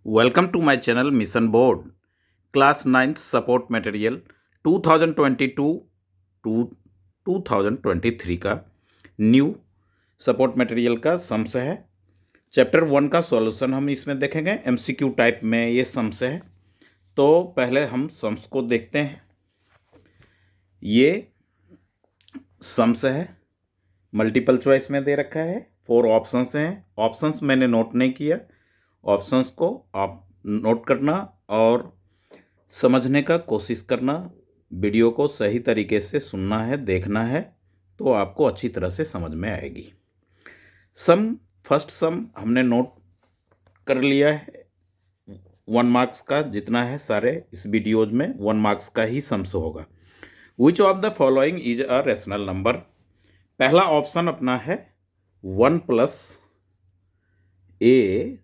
Welcome to my channel Mission Board Class 9 Support Material 2022 to 2023 का new support material का sums है। Chapter 1 का solution हम इसमें देखेंगे। एमसीक्यू टाइप में ये सम्स है। तो पहले हम सम्स को देखते हैं। ये सम्स है, मल्टीपल चॉइस में दे रखा है। 4 ऑप्शंस हैं। ऑप्शंस मैंने नोट नहीं किया। ऑप्शंस को आप नोट करना और समझने का कोशिश करना। वीडियो को सही तरीके से सुनना है, देखना है, तो आपको अच्छी तरह से समझ में आएगी। फर्स्ट सम हमने नोट कर लिया है। 1 मार्क्स का जितना है सारे इस वीडियोज में 1 मार्क्स का ही सम्स होगा। Which of the following is a rational number. पहला ऑप्शन अपना है 1 प्लस ए।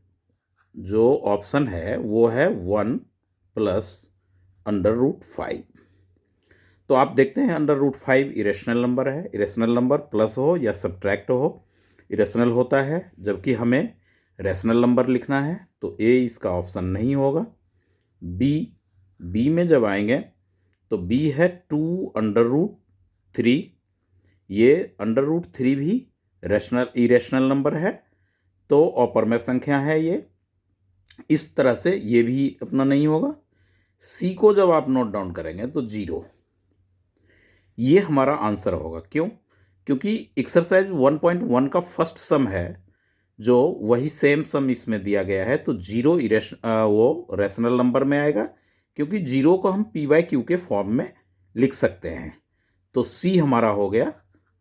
जो ऑप्शन है वो है 1 प्लस √5। तो आप देखते हैं √5 इरेशनल नंबर है। इरेशनल नंबर प्लस हो या सब्ट्रैक्ट हो, इरेशनल होता है। जबकि हमें रैशनल नंबर लिखना है तो ए इसका ऑप्शन नहीं होगा। बी में जब आएंगे तो बी है 2√3। ये √3 भी इरेशनल नंबर है, तो अपरमय संख्या है ये। इस तरह से ये भी अपना नहीं होगा। सी को जब आप नोट डाउन करेंगे तो 0, ये हमारा आंसर होगा। क्यों? क्योंकि एक्सरसाइज 1.1 का फर्स्ट सम है, जो वही सेम सम इसमें दिया गया है। तो 0 वो रैशनल नंबर में आएगा, क्योंकि 0 को हम PYQ के फॉर्म में लिख सकते हैं। तो सी हमारा हो गया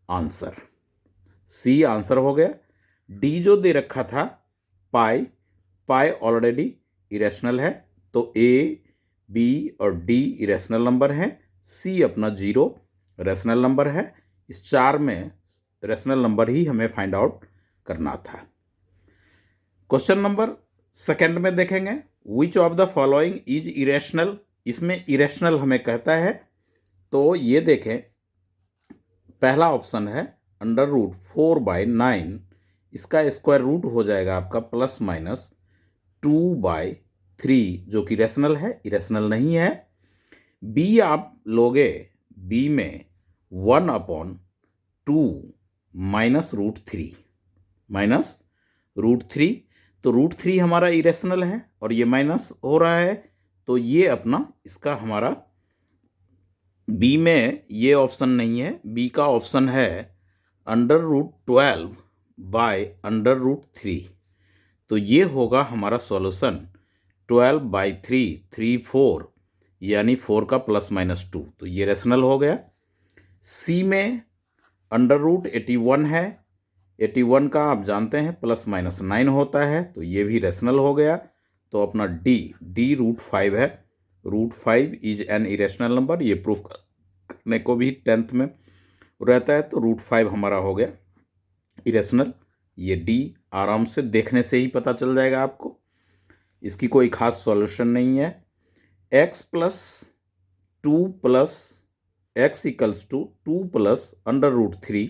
आंसर। सी आंसर हो गया। डी जो दे रखा था पाई ऑलरेडी इरेशनल है, तो ए, बी और डी इरेशनल नंबर हैं। सी अपना 0 रैशनल नंबर है। इस 4 में रैशनल नंबर ही हमें फाइंड आउट करना था। क्वेश्चन नंबर सेकंड में देखेंगे, which of the following is irrational. इसमें इरेशनल हमें कहता है, तो ये देखें, पहला ऑप्शन है √4/9। इसका स्क्वायर रूट हो जाएगा आपका ±2/3, जो कि रैशनल है, इरेशनल नहीं है। बी आप लोगे, बी में 1/2 -√3 तो √3 हमारा इरेशनल है और ये माइनस हो रहा है, तो ये अपना इसका हमारा बी में ये ऑप्शन नहीं है। बी का ऑप्शन है √12/√3। तो ये होगा हमारा सॉल्यूशन 12/3, 3, 4, यानी 4 का ±2, तो ये रैशनल हो गया। सी में √81 है। 81 का आप जानते हैं ±9 होता है, तो ये भी रैशनल हो गया। तो अपना डी √5 है। √5 इज एन इरेशनल नंबर। ये प्रूफ करने को भी 10th में रहता है, तो √5 हमारा हो गया इरेशनल। ये डी आराम से देखने से ही पता चल जाएगा आपको, इसकी कोई खास सॉल्यूशन नहीं है। x + 2 + x = 2 + √3।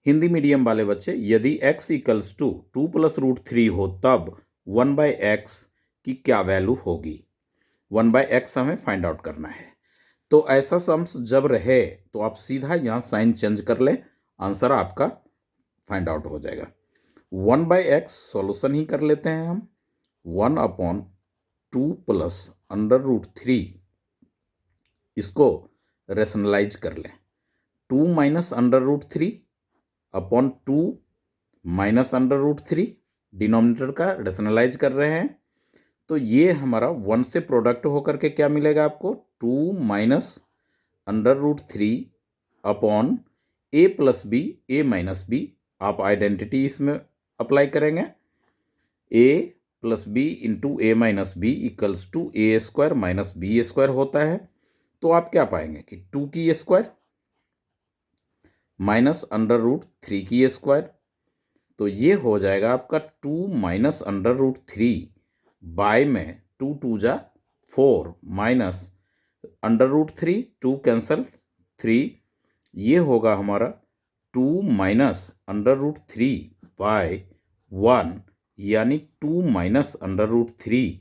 हिंदी मीडियम वाले बच्चे, यदि x = 2 + √3 हो तब 1/x की क्या वैल्यू होगी। 1/x हमें फाइंड आउट करना है। तो ऐसा सम्स जब रहे तो आप सीधा यहाँ साइन चेंज कर लें, आंसर आपका फाइंड आउट हो जाएगा। 1/x सॉल्यूशन ही कर लेते हैं हम। 1/2 + √3, इसको रेशनलाइज कर लें। 2 - √3 अपॉन 2 - √3, डिनोमिनेटर का रेशनलाइज कर रहे हैं। तो ये हमारा 1 से प्रोडक्ट होकर के क्या मिलेगा आपको, 2 - √3 upon a + b, a - b। आप आइडेंटिटी इसमें अप्लाई करेंगे। a + b × a - b = a² - b² होता है। तो आप क्या पाएंगे कि 2 की स्क्वायर -√3 की स्क्वायर, तो ये हो जाएगा आपका 2 - √3 बाय में 2 × 2 = 4 -√3, 2 कैंसल 3, ये होगा हमारा 2 - √3/1 यानी 2 माइनस अंडर रूट 3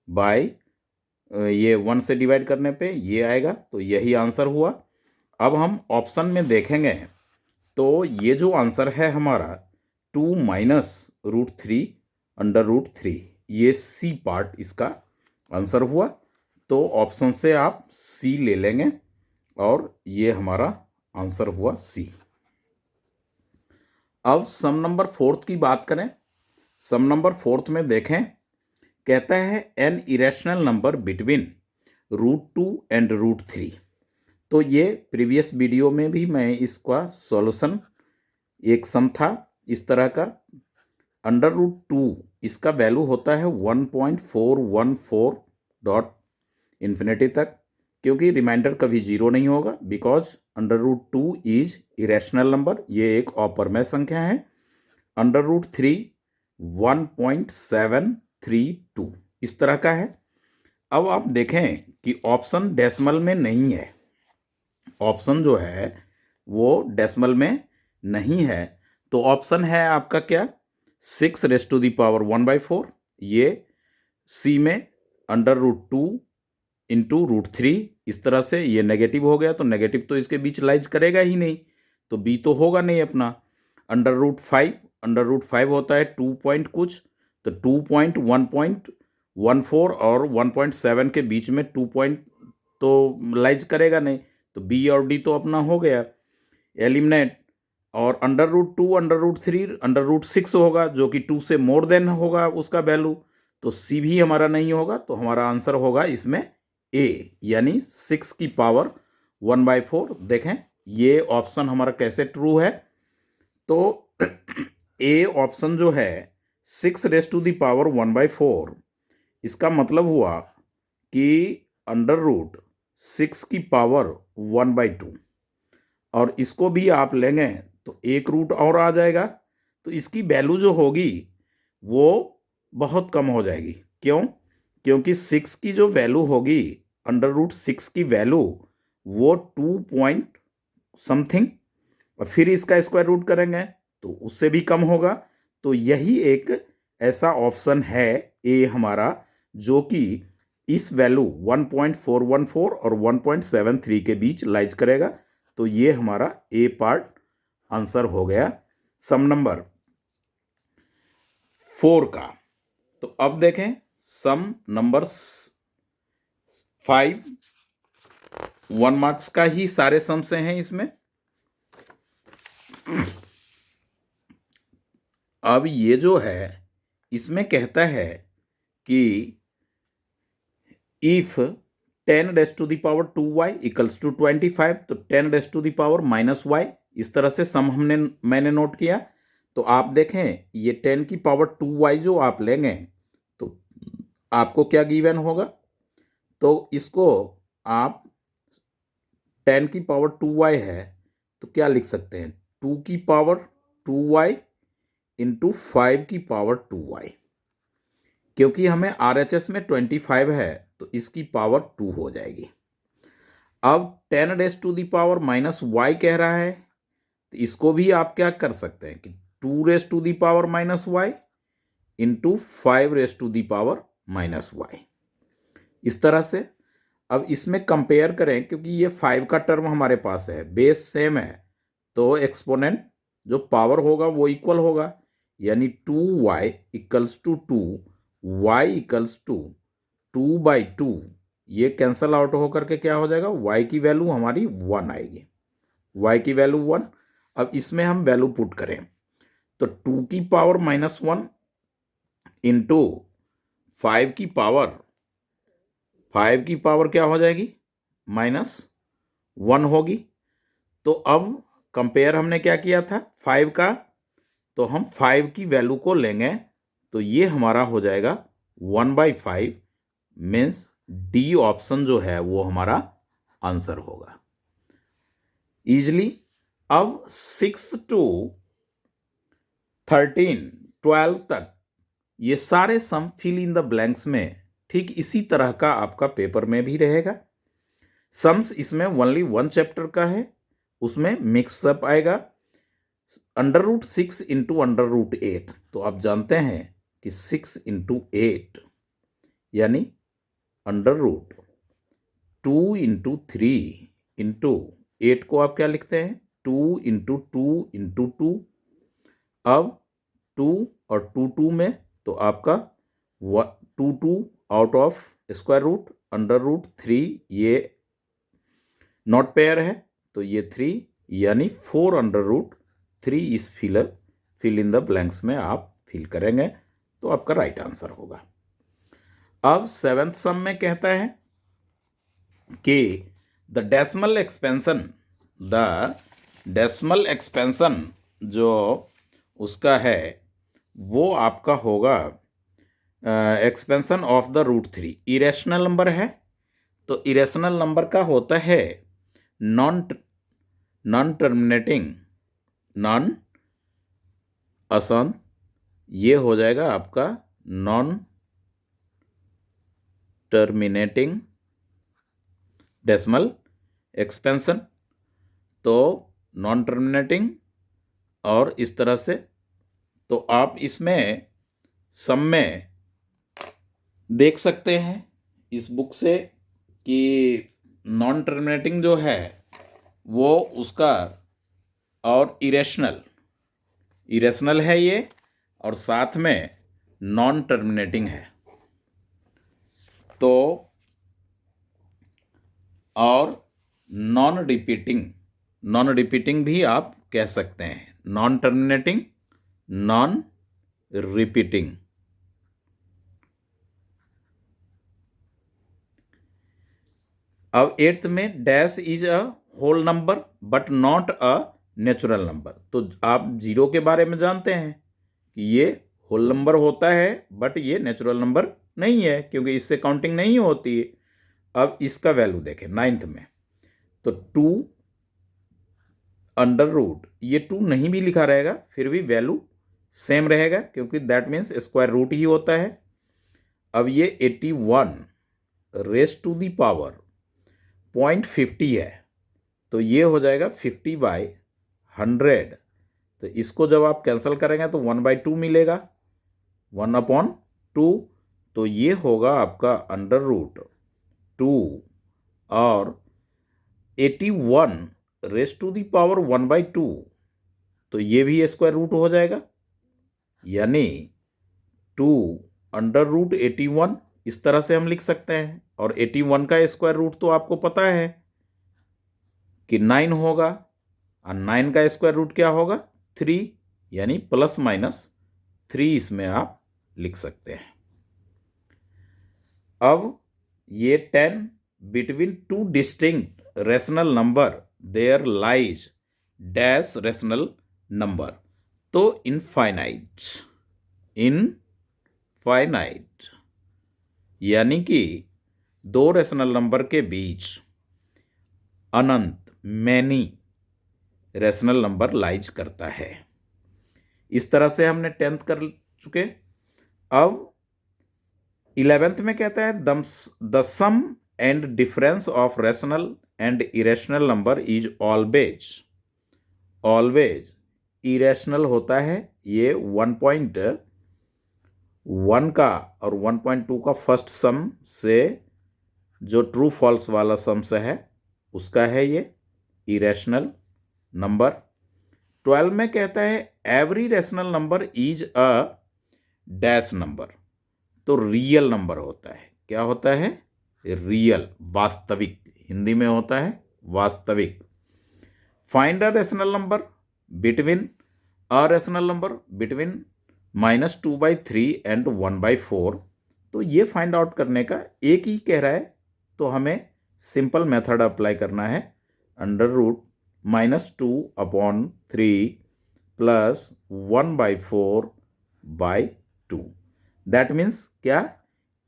बाय ये 1 से डिवाइड करने पे ये आएगा, तो यही आंसर हुआ। अब हम ऑप्शन में देखेंगे तो ये जो आंसर है हमारा 2 माइनस रूट 3 अंडर रूट 3, ये सी पार्ट इसका आंसर हुआ। तो ऑप्शन से आप सी ले लेंगे और ये हमारा आंसर हुआ सी। अब सम नंबर 4 की बात करें। सम नंबर 4 में देखें, कहता है an irrational number between root 2 and root 3। तो ये प्रीवियस वीडियो में भी मैं इसका सॉल्यूशन, एक सम था इस तरह का, अंडर रूट 2 इसका वैल्यू होता है 1.414 डॉट इन्फिनिटी तक, क्योंकि रिमाइंडर कभी जीरो नहीं होगा, because under root 2 is irrational number, ये एक अपरमेय संख्या है। अंडर रूट 3 1.732 इस तरह का है। अब आप देखें कि ऑप्शन डेसिमल में नहीं है, ऑप्शन जो है वो डेसिमल में नहीं है, तो ऑप्शन है आपका क्या, 6 रेज़ टू दी पावर 1/4, ये सी में अंडर रूट 2 इंटू रूट 3, इस तरह से ये नेगेटिव हो गया, तो नेगेटिव तो इसके बीच लाइज करेगा ही नहीं, तो बी तो होगा नहीं अपना। अंडर रूट 5, अंडर रूट 5 होता है 2 पॉइंट कुछ, तो 2.1.14 और 1.7 के बीच में 2 पॉइंट तो लाइज करेगा नहीं, तो बी और डी तो अपना हो गया एलिमिनेट। और under root 2 under root 3 under root 6 होगा, जो कि 2 से मोर देन होगा उसका वैल्यू, तो सी भी हमारा नहीं होगा, तो हमारा आंसर होगा इसमें ए, यानी 6 की पावर 1/4। देखें ये ऑप्शन हमारा कैसे ट्रू है, तो ए ऑप्शन जो है 6 रेज़ टू दी पावर 1/4, इसका मतलब हुआ कि अंडर रूट 6 की पावर 1/2, और इसको भी आप लेंगे तो एक रूट और आ जाएगा, तो इसकी वैल्यू जो होगी वो बहुत कम हो जाएगी। क्यों? क्योंकि 6 की जो वैल्यू होगी, अंडर रूट 6 की वैल्यू वो 2 पॉइंट समथिंग, और फिर इसका स्क्वायर रूट करेंगे तो उससे भी कम होगा। तो यही एक ऐसा ऑप्शन है ए हमारा, जो कि इस वैल्यू 1.414 और 1.73 के बीच लाइज करेगा, तो ये हमारा ए पार्ट आंसर हो गया सम नंबर 4 का। तो अब देखें सम नंबर 5, 1 मार्क्स का ही सारे सम से हैं इसमें। अब ये जो है इसमें कहता है कि if 10 raise to the power 2y equals to 25, तो 10 raise to the power -y, इस तरह से सम मैंने नोट किया। तो आप देखें ये 10 की पावर 2y जो आप लेंगे तो आपको क्या गिवन होगा, तो इसको आप 10 की पावर 2y है तो क्या लिख सकते हैं, 2 की पावर 2y इंटू 5 की पावर 2y, क्योंकि हमें RHS में 25 है तो इसकी पावर 2 हो जाएगी। अब 10 raise to the power -y कह रहा है, तो इसको भी आप क्या कर सकते हैं कि 2 raise to the power -y into 5 raise to the power -y, इस तरह से। अब इसमें कंपेयर करें, क्योंकि ये 5 का टर्म हमारे पास है, बेस सेम है, तो एक्सपोनेंट जो पावर होगा वो इक्वल होगा, यानी 2y equals to 2, y equals to 2/2, ये कैंसल आउट होकर के क्या हो जाएगा, y की वैल्यू हमारी 1 आएगी, y की वैल्यू 1। अब इसमें हम वैल्यू पुट करें तो 2 की पावर -1 इंटू 5 की पावर क्या हो जाएगी, -1 होगी। तो अब कंपेयर हमने क्या किया था 5 का, तो हम 5 की वैल्यू को लेंगे तो ये हमारा हो जाएगा 1/5, मीन्स डी ऑप्शन जो है वो हमारा आंसर होगा इजली। अब 6 टू 13, 12 तक ये सारे सम फिल इन द ब्लैंक्स में ठीक इसी तरह का आपका पेपर में भी रहेगा। सम्स इसमें ओनली 1 चैप्टर का है, उसमें मिक्सअप आएगा under root 6 into under root 8। तो आप जानते हैं कि 6 इंटू 8 यानी अंडर रूट 2 इंटू 3 इंटू 8 को आप क्या लिखते हैं 2 इंटू 2 इंटू 2। अब 2 और 2 में तो आपका 2 out of square root under root 3, ये नॉट पेयर है तो ये 3 यानी 4 अंडर रूट 3 इस फिल इन द ब्लैंक्स में आप फिल करेंगे तो आपका राइट आंसर होगा। अब 7th सम में कहता है कि द डेसिमल एक्सपेंशन जो उसका है वो आपका होगा expansion of the root 3। Irrational number है तो इरेशनल नंबर का होता है नॉन असंत, ये हो जाएगा आपका नॉन टर्मिनेटिंग डेसिमल एक्सपेंशन, तो नॉन टर्मिनेटिंग और इस तरह से। तो आप इसमें सम में देख सकते हैं इस बुक से कि नॉन टर्मिनेटिंग जो है वो उसका और इरेशनल है ये और साथ में नॉन टर्मिनेटिंग है। तो और नॉन रिपीटिंग भी आप कह सकते हैं, नॉन टर्मिनेटिंग नॉन रिपीटिंग। अब 8th में dash is a whole number but not a natural number. तो आप 0 के बारे में जानते हैं कि ये होल नंबर होता है बट ये नेचुरल नंबर नहीं है क्योंकि इससे काउंटिंग नहीं होती है। अब इसका वैल्यू देखें 9th में तो 2 अंडर रूट, ये 2 नहीं भी लिखा रहेगा फिर भी वैल्यू सेम रहेगा क्योंकि दैट मीन्स स्क्वायर रूट ही होता है। अब ये 81 रेस टू दी पावर 0.50 है तो ये हो जाएगा 50/100। तो इसको जब आप कैंसिल करेंगे तो 1/2 मिलेगा, 1/2। तो ये होगा आपका अंडर रूट 2 और 81 रेस टू दी पावर 1/2 तो ये भी स्क्वायर रूट हो जाएगा यानी 2 अंडर रूट 81 इस तरह से हम लिख सकते हैं। और 81 का स्क्वायर रूट तो आपको पता है कि 9 होगा और 9 का स्क्वायर रूट क्या होगा 3 यानी ±3 इसमें आप लिख सकते हैं। अब ये 10 between 2 distinct rational number there lies dash rational number. तो इनफाइनाइट यानी कि 2 रेशनल नंबर के बीच अनंत मैनी रेशनल नंबर लाइज करता है। इस तरह से हमने 10th कर चुके। अब 11th में कहता है the sum and difference of rational and irrational number is always irrational होता है। ये 1.1 का और 1.2 का फर्स्ट सम से जो ट्रू फॉल्स वाला सम से है उसका है ये इरेशनल नंबर। 12 में कहता है every rational number is a dash number. तो रियल नंबर होता है, क्या होता है रियल, वास्तविक, हिंदी में होता है वास्तविक। Find a rational number between -2/3 and 1/4। तो ये फाइंड आउट करने का एक ही कह रहा है तो हमें सिंपल मेथड अप्लाई करना है, under root -2/3 plus 1/4/2। That means क्या,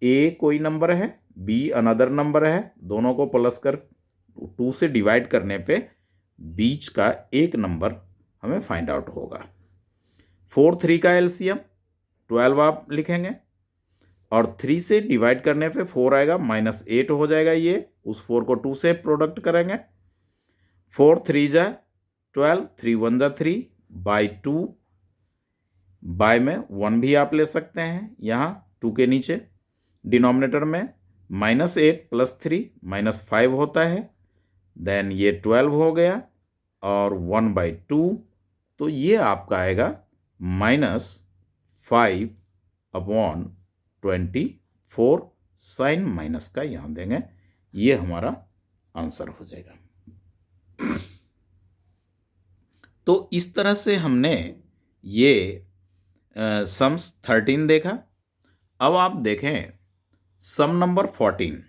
ए कोई नंबर है बी अनदर नंबर है, दोनों को प्लस कर 2 से डिवाइड करने पे बीच का एक नंबर हमें फाइंड आउट होगा। 4 3 का एलसीएम 12 आप लिखेंगे और 3 से डिवाइड करने पे 4 आएगा, -8 हो जाएगा। ये उस 4 को 2 से प्रोडक्ट करेंगे, 4 3 जा 12, 3 1 जा 3/2 बाय में 1 भी आप ले सकते हैं यहाँ 2 के नीचे। डिनोमिनेटर में -8 + 3 -5 होता है। देन ये 12 हो गया और 1/2, तो ये आपका आएगा -5/24 साइन माइनस का यहाँ देंगे, ये हमारा आंसर हो जाएगा। तो इस तरह से हमने ये सम्स 13 देखा। अब आप देखें some number 14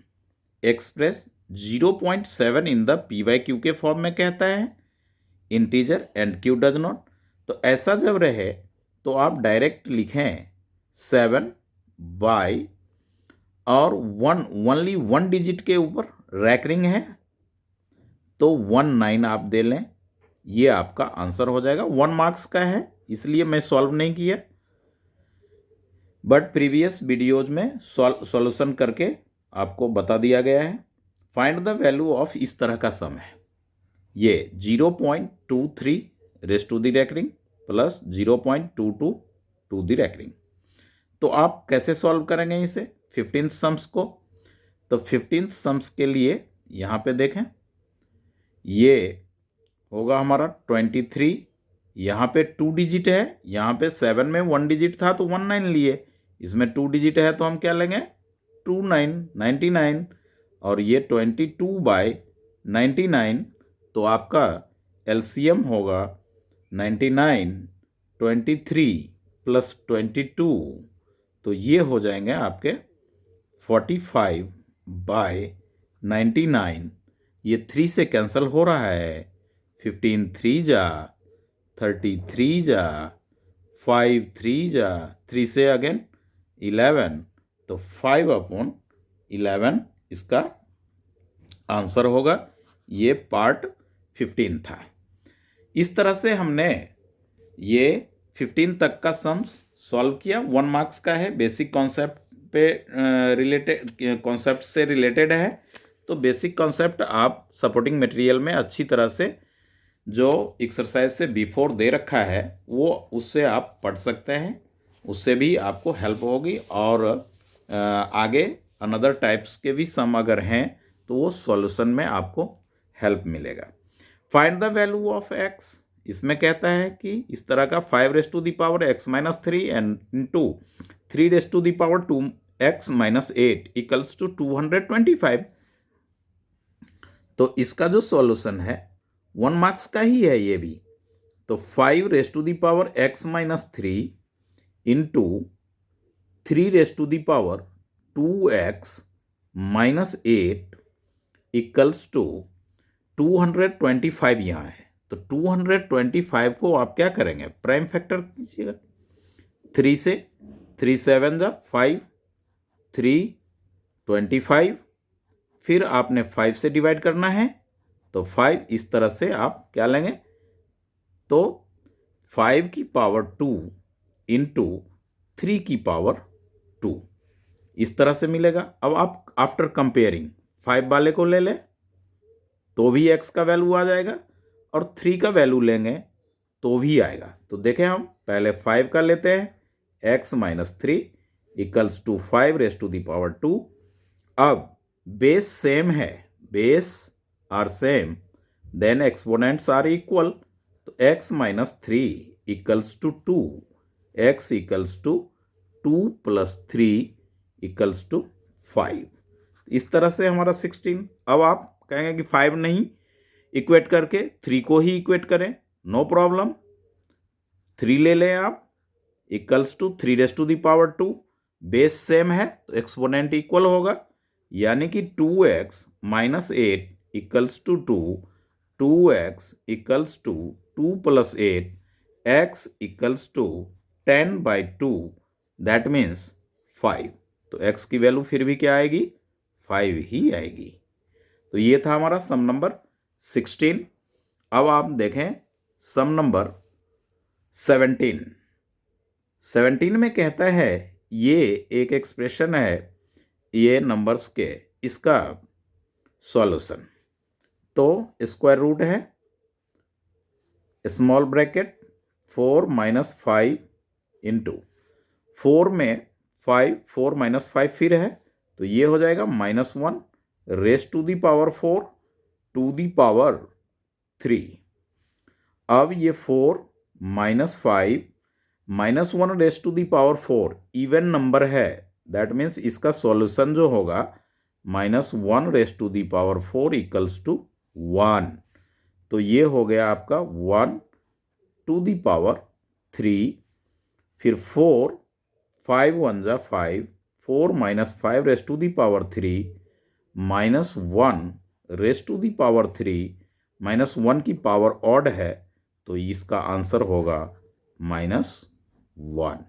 express 0.7 in the PYQ के फॉर्म में कहता है, integer and Q does not. तो ऐसा जब रहे तो आप डायरेक्ट लिखें 7 बाय और 1 ओनली 1 डिजिट के ऊपर रैकरिंग है तो 19 आप दे लें, ये आपका आंसर हो जाएगा। 1 मार्क्स का है इसलिए मैं सॉल्व नहीं किया, बट प्रीवियस वीडियोज में सॉल्यूशन करके आपको बता दिया गया है। फाइंड द वैल्यू ऑफ इस तरह का सम है, ये 0.23 raise to the recurring plus 0.22 to the recurring. तो आप कैसे सॉल्व करेंगे इसे 15 सम्स को? तो 15 सम्स के लिए यहाँ पे देखें, ये होगा हमारा 23, यहाँ पे 2 डिजिट है, यहाँ पे 7 में 1 डिजिट था तो 19 लिए, इसमें 2 डिजिट है तो हम क्या लेंगे 99, और ये 22/99, तो आपका एलसीएम होगा 99, 23 + 22, तो ये हो जाएंगे आपके 45/99। ये 3 से कैंसिल हो रहा है, 15 3 जा 33 जा 5 3 जा 3 से अगेन 11, तो 5/11 इसका आंसर होगा। ये पार्ट 15 था। इस तरह से हमने ये 15 तक का सम्स सॉल्व किया। 1 मार्क्स का है, बेसिक कॉन्सेप्ट पे कॉन्सेप्ट से रिलेटेड है। तो बेसिक कॉन्सेप्ट आप सपोर्टिंग मटेरियल में अच्छी तरह से जो एक्सरसाइज से बिफोर दे रखा है वो उससे आप पढ़ सकते हैं, उससे भी आपको हेल्प होगी। और आगे अनदर टाइप्स के भी सम अगर हैं तो वो सॉल्यूशन में आपको हेल्प मिलेगा। Find the value of x, इसमें कहता है कि इस तरह का 5⁻x-3 and into 3⁻2x-8 equals to 225। तो इसका जो सॉल्यूशन है 1 मार्क्स का ही है ये भी। तो 5⁻x-3 into 3⁻2x-8 equals to 225 यहाँ है। तो 225 को आप क्या करेंगे, प्राइम फैक्टर कीजिएगा। 3 से 3 7 जा 5, 3 25, फिर आपने 5 से डिवाइड करना है तो 5, इस तरह से आप क्या लेंगे, तो 5 की पावर 2 इंटू 3 की पावर 2, इस तरह से मिलेगा। अब आप आफ्टर कंपेयरिंग 5 वाले को ले लें तो भी x का वैल्यू आ जाएगा, और 3 का वैल्यू लेंगे तो भी आएगा। तो देखें हम पहले 5 का लेते हैं, x-3 इक्वल्स टू 5⁻²। अब बेस सेम है, base are same, then exponents are equal. तो x-3 equals to 2, x equals to 2 + 3 equals to 5। इस तरह से हमारा 16। अब आप कहेंगे कि 5 नहीं, इक्वेट करके 3 को ही इक्वेट करें, नो प्रॉब्लम। 3 ले लें आप, इक्वल्स टू 3⁻², बेस सेम है तो एक्सपोनेंट इक्वल होगा, यानी कि 2x-8 equals to 2, 2x equals to 2 + 8, x equals to 10/2, that means 5। तो x की वैल्यू फिर भी क्या आएगी, 5 ही आएगी। तो ये था हमारा सम नंबर 16। अब आप देखें सम नंबर 17। 17 में कहता है, ये एक एक्सप्रेशन है ये नंबर्स के, इसका सॉल्यूशन। तो स्क्वायर रूट है, स्मॉल ब्रैकेट 4 - 5 इंटू 4 में 5, 4 माइनस 5 फिर है, तो ये हो जाएगा -1 raise to the power 4 to the power 3। अब ये 4 minus 5 -1 raise to the power 4 even number है, दैट मीन्स इसका सॉल्यूशन जो होगा -1 raise to the power 4 equals to 1। तो ये हो गया आपका 1 टू दी पावर 3, फिर 4, 5 1 जा 5, 4 minus 5 raise to the power 3 -1 raise to the power 3, -1 की पावर ऑड है, तो इसका आंसर होगा -1।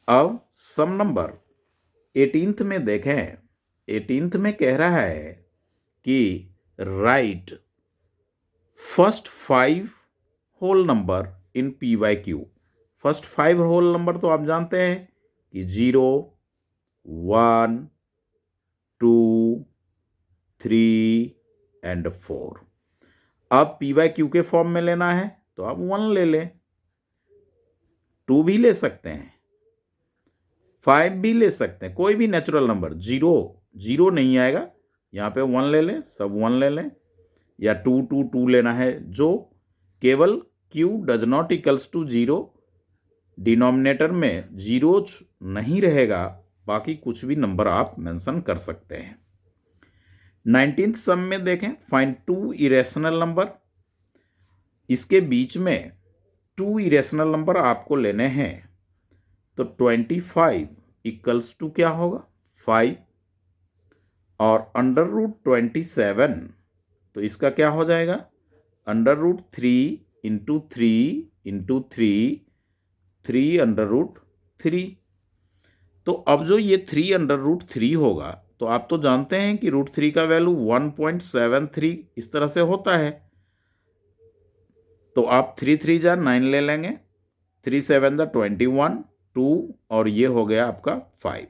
अब सम नंबर 18th में देखें, 18th में कह रहा है कि write first 5 whole number in P Y Q. First 5 whole number तो आप जानते हैं कि 0, 1, 2, 3 एंड 4। अब पी वाई क्यू के फॉर्म में लेना है तो आप 1 ले लें, 2 भी ले सकते हैं, 5 भी ले सकते हैं, कोई भी नेचुरल नंबर। 0 नहीं आएगा, यहाँ पे 1 ले लें, सब 1 ले लें, या 2 2 2 लेना है, जो केवल q does not equals to 0, denominator में 0 नहीं रहेगा, बाकी कुछ भी नंबर आप मेंशन कर सकते हैं। 19th सम में देखें, फाइंड 2 इरेशनल नंबर। इसके बीच में 2 इरेशनल नंबर आपको लेने हैं, तो 25 इक्वल्स टू क्या होगा 5, और √27, तो इसका क्या हो जाएगा √3 इंटू 3 इंटू 3, 3 √3। तो अब जो ये 3 √3 होगा, तो आप तो जानते हैं कि √3 का वैल्यू 1.73 इस तरह से होता है, तो आप 3 3 जा 9 ले लेंगे, 3 7 जा 21, 2, और ये हो गया आपका 5।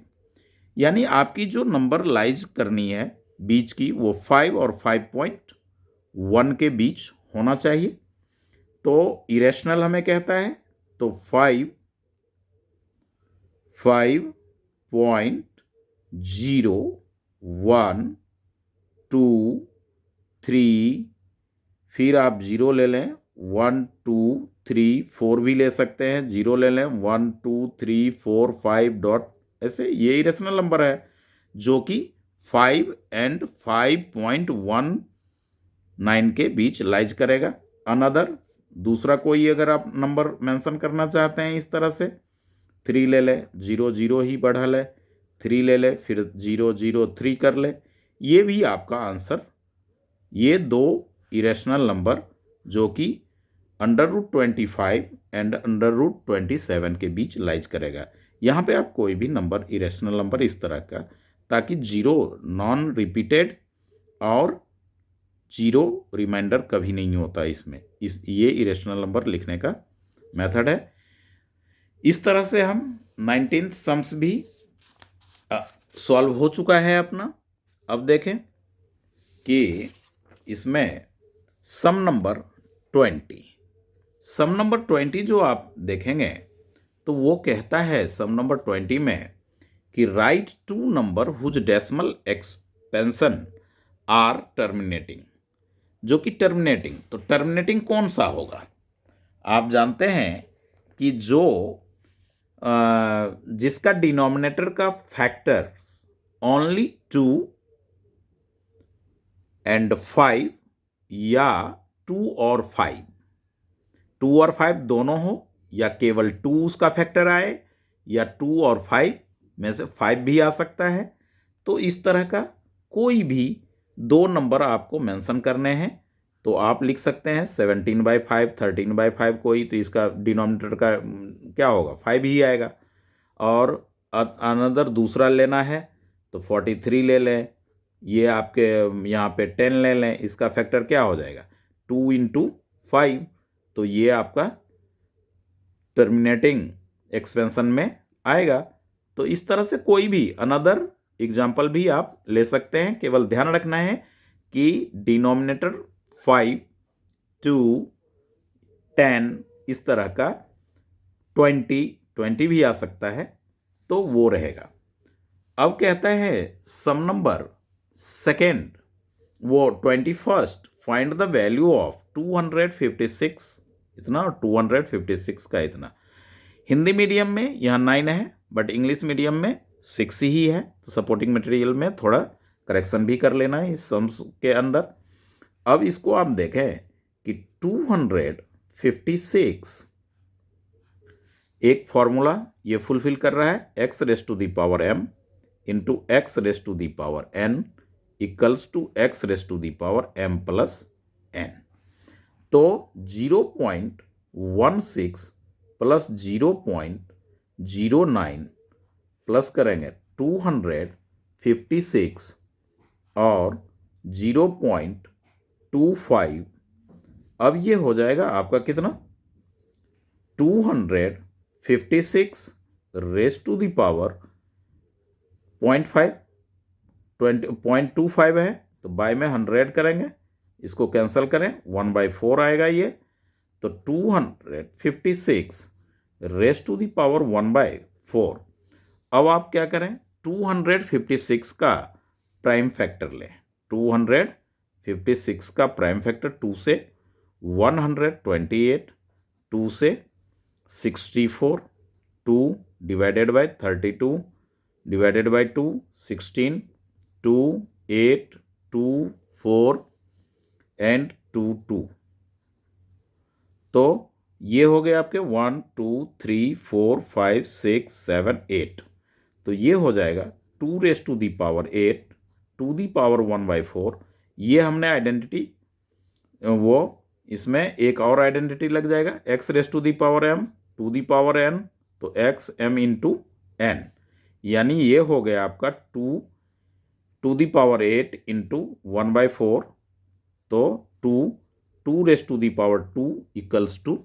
यानी आपकी जो नंबर लाइज करनी है बीच की, वो 5 और 5.1 के बीच होना चाहिए। तो इरेशनल हमें कहता है, तो 5 5.0 1 2 3, फिर आप 0 ले लें, 1 2 3 4 भी ले सकते हैं, 0 ले लें, 1 2 3 4 5 डॉट, ऐसे ये इरेशनल नंबर है जो कि 5 एंड 5.19 के बीच लाइज करेगा। अनदर दूसरा कोई अगर आप नंबर मेंशन करना चाहते हैं इस तरह से, 3 ले ले, 0 0 ही बढ़ा ले, 3 ले ले, फिर 0 0 3 कर ले, ये भी आपका आंसर, ये 2 इरेशनल नंबर जो कि √25 एंड √27 के बीच लाइज करेगा। यहाँ पे आप कोई भी नंबर इरेशनल नंबर इस तरह का, ताकि 0 नॉन रिपीटेड और 0 रिमाइंडर कभी नहीं होता इसमें, ये इरेशनल नंबर लिखने का मेथड है। इस तरह से हम 19th सम्स भी सॉल्व हो चुका है अपना। अब देखें कि इसमें सम नंबर 20 जो आप देखेंगे, तो वो कहता है सम नंबर 20 में कि right 2 number whose decimal expansion are terminating, जो कि टर्मिनेटिंग, तो टर्मिनेटिंग कौन सा होगा? आप जानते हैं कि जो जिसका डिनोमिनेटर का फैक्टर ओनली 2 एंड 5 या 2 और 5, 2 और 5 दोनों हो, या केवल 2 उसका फैक्टर आए, या 2 और 5 में से 5 भी आ सकता है। तो इस तरह का कोई भी 2 नंबर आपको मेंशन करने हैं, तो आप लिख सकते हैं 17/5, 13/5 कोई, तो इसका डिनोमिनेटर का क्या होगा 5 ही आएगा। और अनदर दूसरा लेना है तो 43 ले लें, ये आपके यहाँ पे 10 ले लें, इसका फैक्टर क्या हो जाएगा 2 इंटू 5, तो ये आपका टर्मिनेटिंग एक्सपेंशन में आएगा। तो इस तरह से कोई भी अनदर एग्जाम्पल भी आप ले सकते हैं, केवल ध्यान रखना है कि डिनोमिनेटर 5, 2, 10 इस तरह का 20 भी आ सकता है, तो वो रहेगा। अब कहता है सम नंबर सेकेंड, वो 21st, find the value of 256, इतना 256 का इतना। हिंदी मीडियम में यहाँ 9 है, बट इंग्लिश मीडियम में 6 ही है, तो सपोर्टिंग मटेरियल में थोड़ा करेक्शन भी कर लेना है इस सम्स के अंदर। अब इसको आप देखें कि 256 एक फॉर्मूला ये फुलफिल कर रहा है, x raise to the power m into x raise to the power n equals to x raise to the power m plus n। तो 0.16 प्लस 0.09 प्लस करेंगे 256 और 0.25, अब ये हो जाएगा आपका कितना, 256 रेस टू द पावर 0.25 है, तो बाय में 100 करेंगे, इसको कैंसिल करें, 1/4 आएगा ये, तो 256 रेस टू द पावर 1/4। अब आप क्या करें, 256 का प्राइम फैक्टर लें, 256 का प्राइम फैक्टर 2 से 128, 2 से 64, 2 divided by 32 divided by 2 16, 2 8 2 4 and 2 2। तो ये हो गए आपके 1 2 3 4 5 6 7 8। तो ये हो जाएगा 2 raise to the power 8 to the power 1/4। ये हमने आइडेंटिटी, वो इसमें एक और आइडेंटिटी लग जाएगा, x raise to the power m to the power n, तो एक्स m इंटू n, यानी ये हो गया आपका 2 टू दी पावर 8 इंटू 1/4, तो 2 raise to the power 2 equals to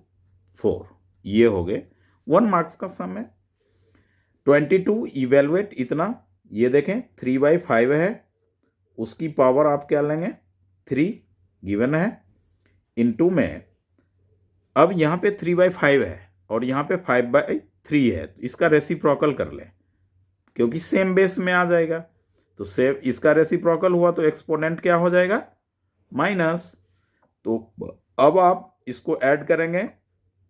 4। ये हो गए 1 मार्क्स का सम है। 22 इवेलुएट इतना, ये देखें 3/5 है, उसकी पावर आप क्या लेंगे, 3 गिवन है, इनटू में अब यहाँ पे 3/5 है और यहाँ पे 5/3 है, तो इसका रेसिप्रोकल कर लें क्योंकि सेम बेस में आ जाएगा, तो सेम इसका रेसिप्रोकल हुआ तो एक्सपोनेंट क्या हो जाएगा, माइनस। तो अब आप इसको ऐड करेंगे,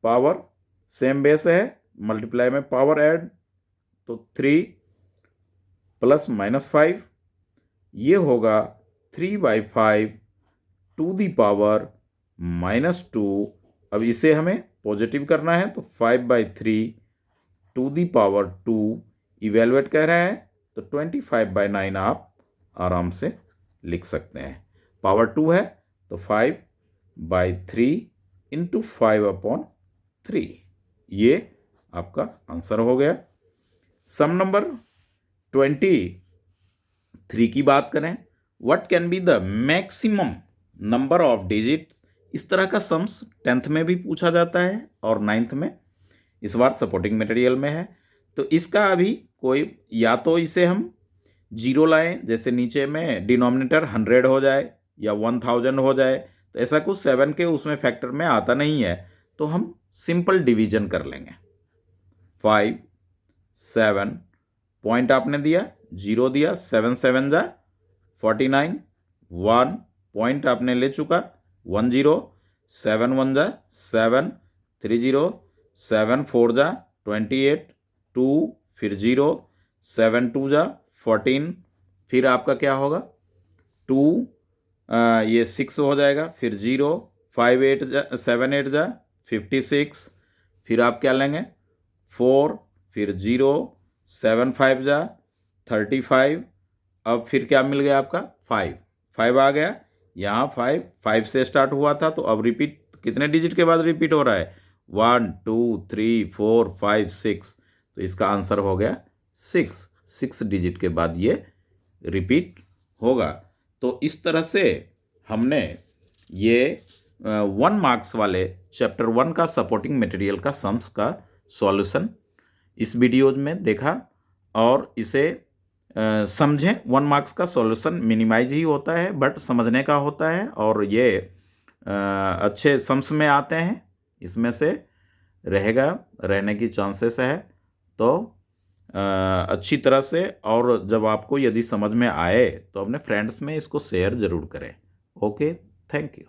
पावर सेम बेस है, मल्टीप्लाई में पावर ऐड, तो 3 प्लस -5, ये होगा 3/5 टू दी पावर -2। अब इसे हमें पॉजिटिव करना है, तो 5/3 टू दी पावर 2 इवेलुएट कह रहा है, तो 25/9 आप आराम से लिख सकते हैं। पावर 2 है तो 5/3 इंटू 5/3, ये आपका आंसर हो गया। सम नंबर 23 की बात करें, what can be the maximum number of digit. इस तरह का सम्स 10th में भी पूछा जाता है और 9th में, इस बार सपोर्टिंग मटेरियल में है। तो इसका अभी कोई, या तो इसे हम जीरो लाएं, जैसे नीचे में डिनोमिनेटर 100 हो जाए या 1000 हो जाए, तो ऐसा कुछ 7 के उसमें फैक्टर में आता नहीं है, तो हम सिंपल डिवीजन कर लेंगे। 5 7 पॉइंट आपने दिया, 0 दिया, 7 7 जा 49, 1 पॉइंट आपने ले चुका, 1 0, 7 1 जा 7, 3 0, 7 4 जा 28, 2 फिर 0, 7 2 जा 14, फिर आपका क्या होगा 2, ये 6 हो जाएगा, फिर 0, 5 8 जा 7 8 जा 56, फिर आप क्या लेंगे 4, फिर 0, 7 5 जा 35, अब फिर क्या मिल गया आपका 5 आ गया, यहाँ 5 से स्टार्ट हुआ था, तो अब रिपीट कितने डिजिट के बाद रिपीट हो रहा है, 1 2 3 4 5 6, तो इसका आंसर हो गया 6 डिजिट के बाद ये रिपीट होगा। तो इस तरह से हमने ये 1 मार्क्स वाले चैप्टर 1 का सपोर्टिंग मटेरियल का सम्स का सॉल्यूशन इस वीडियो में देखा, और इसे समझें। 1 मार्क्स का सॉल्यूशन मिनिमाइज ही होता है, बट समझने का होता है, और ये अच्छे सम्स में आते हैं। इसमें से रहेगा, रहने की चांसेस है। तो अच्छी तरह से, और जब आपको यदि समझ में आए तो अपने फ्रेंड्स में इसको शेयर ज़रूर करें। Okay, thank you.